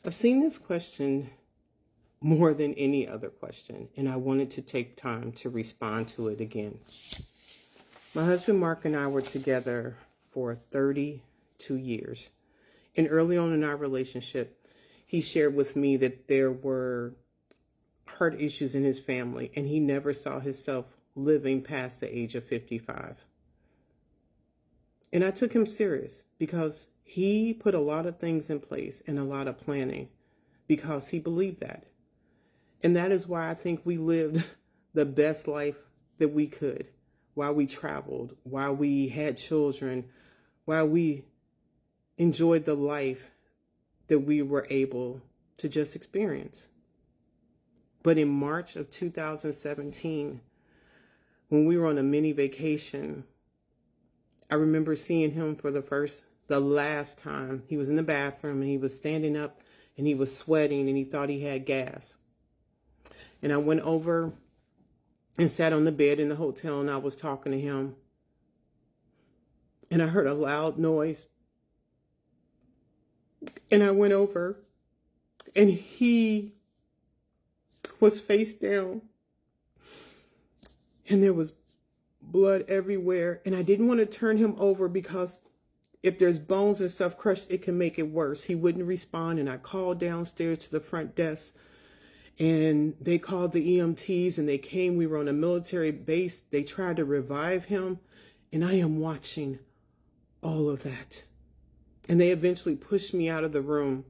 I've seen this question more than any other question, and I wanted to take time to respond to it again. My husband Mark and I were together for 32 years. And early on in our relationship, he shared with me that there were heart issues in his family, and he never saw himself living past the age of 55. And I took him serious because he put a lot of things in place and a lot of planning because he believed that. And that is why I think we lived the best life that we could, while we traveled, while we had children, while we enjoyed the life that we were able to just experience. But in March of 2017, when we were on a mini vacation, I remember seeing him for the last time. He was in the bathroom and he was standing up and he was sweating and he thought he had gas. And I went over and sat on the bed in the hotel and I was talking to him. And I heard a loud noise. And I went over and he was face down. And there was blood everywhere. And I didn't want to turn him over because if there's bones and stuff crushed, it can make it worse. He wouldn't respond. And I called downstairs to the front desk. And they called the EMTs and they came. We were on a military base. They tried to revive him. And I am watching all of that. And they eventually pushed me out of the room.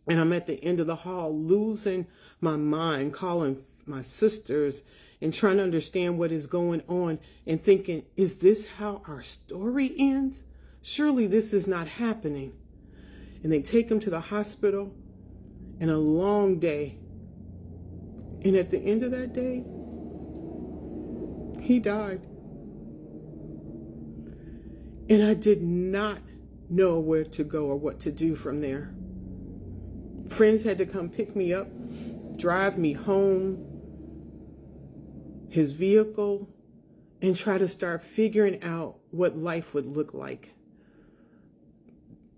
And I'm at the end of the hall, losing my mind, calling my sisters and trying to understand what is going on and thinking, is this how our story ends? Surely this is not happening. And they take him to the hospital, and a long day. And at the end of that day, he died. And I did not know where to go or what to do from there. Friends had to come pick me up, drive me home, his vehicle, and try to start figuring out what life would look like.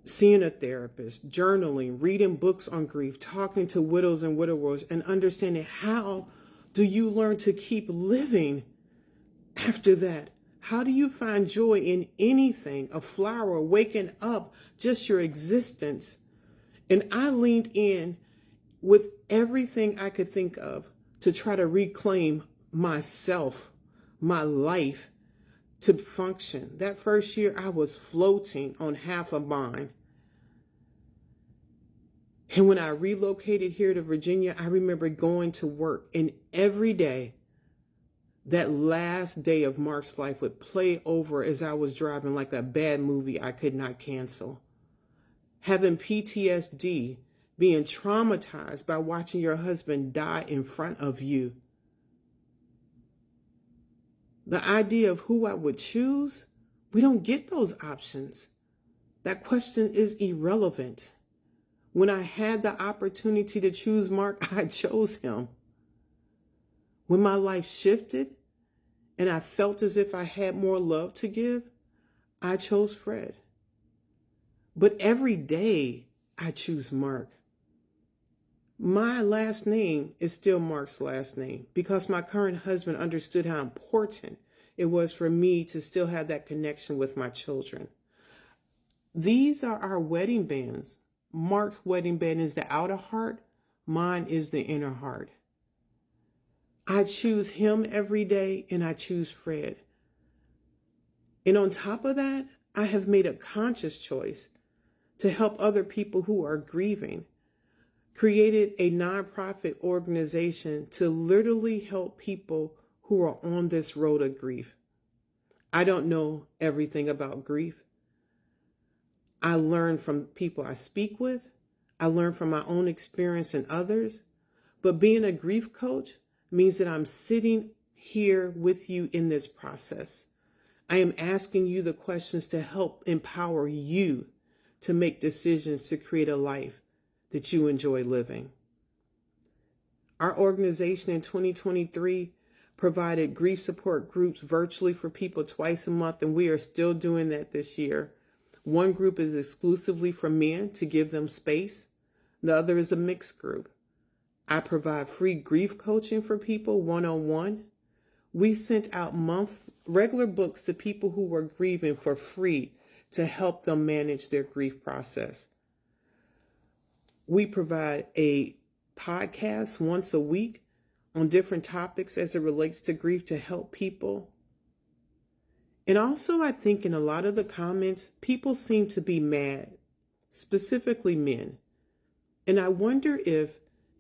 Seeing a therapist, journaling, reading books on grief, talking to widows and widowers, and understanding how do you learn to keep living after that? How do you find joy in anything, a flower, waking up, just your existence? And I leaned in with everything I could think of to try to reclaim myself, my life, to function. That first year, I was floating on half a mind. And when I relocated here to Virginia, I remember going to work, and every day, that last day of Mark's life would play over as I was driving like a bad movie I could not cancel. Having PTSD, being traumatized by watching your husband die in front of you. The idea of who I would choose, we don't get those options. That question is irrelevant. When I had the opportunity to choose Mark, I chose him. When my life shifted and I felt as if I had more love to give, I chose Fred. But every day I choose Mark. My last name is still Mark's last name because my current husband understood how important it was for me to still have that connection with my children. These are our wedding bands. Mark's wedding band is the outer heart. Mine is the inner heart. I choose him every day and I choose Fred. And on top of that, I have made a conscious choice to help other people who are grieving. Created a nonprofit organization to literally help people who are on this road of grief. I don't know everything about grief. I learn from people I speak with. I learn from my own experience and others. But being a grief coach means that I'm sitting here with you in this process. I am asking you the questions to help empower you to make decisions to create a life that you enjoy living. Our organization in 2023 provided grief support groups virtually for people twice a month, and we are still doing that this year. One group is exclusively for men to give them space. The other is a mixed group. I provide free grief coaching for people one-on-one. We sent out regular books to people who were grieving for free to help them manage their grief process. We provide a podcast once a week on different topics as it relates to grief to help people. And also, I think in a lot of the comments, people seem to be mad, specifically men. And I wonder if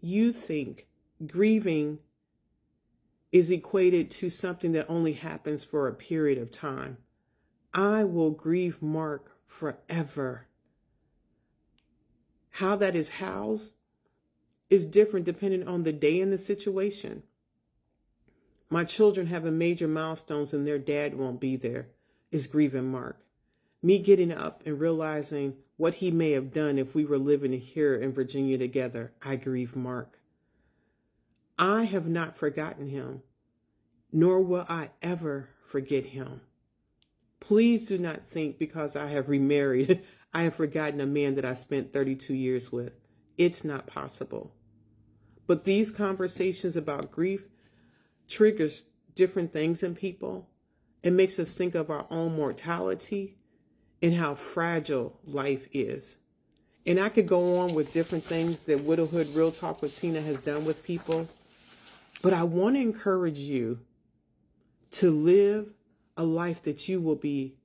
you think grieving is equated to something that only happens for a period of time. I will grieve Mark forever. How that is housed is different depending on the day and the situation. My children having major milestones and their dad won't be there is grieving Mark. Me getting up and realizing what he may have done if we were living here in Virginia together, I grieve Mark. I have not forgotten him, nor will I ever forget him. Please do not think because I have remarried, I have forgotten a man that I spent 32 years with. It's not possible. But these conversations about grief triggers different things in people. It makes us think of our own mortality and how fragile life is. And I could go on with different things that Widowhood Real Talk with Tina has done with people. But I want to encourage you to live a life that you will be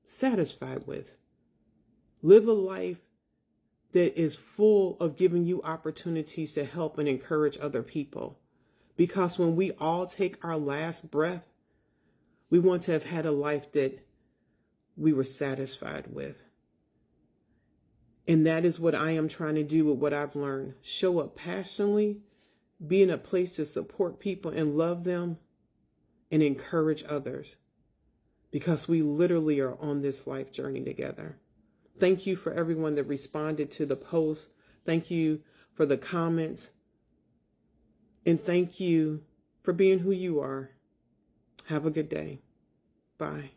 satisfied with. Live a life that is full of giving you opportunities to help and encourage other people. Because when we all take our last breath, we want to have had a life that we were satisfied with. And that is what I am trying to do with what I've learned. Show up passionately, be in a place to support people and love them and encourage others. Because we literally are on this life journey together. Thank you for everyone that responded to the post. Thank you for the comments. And thank you for being who you are. Have a good day. Bye.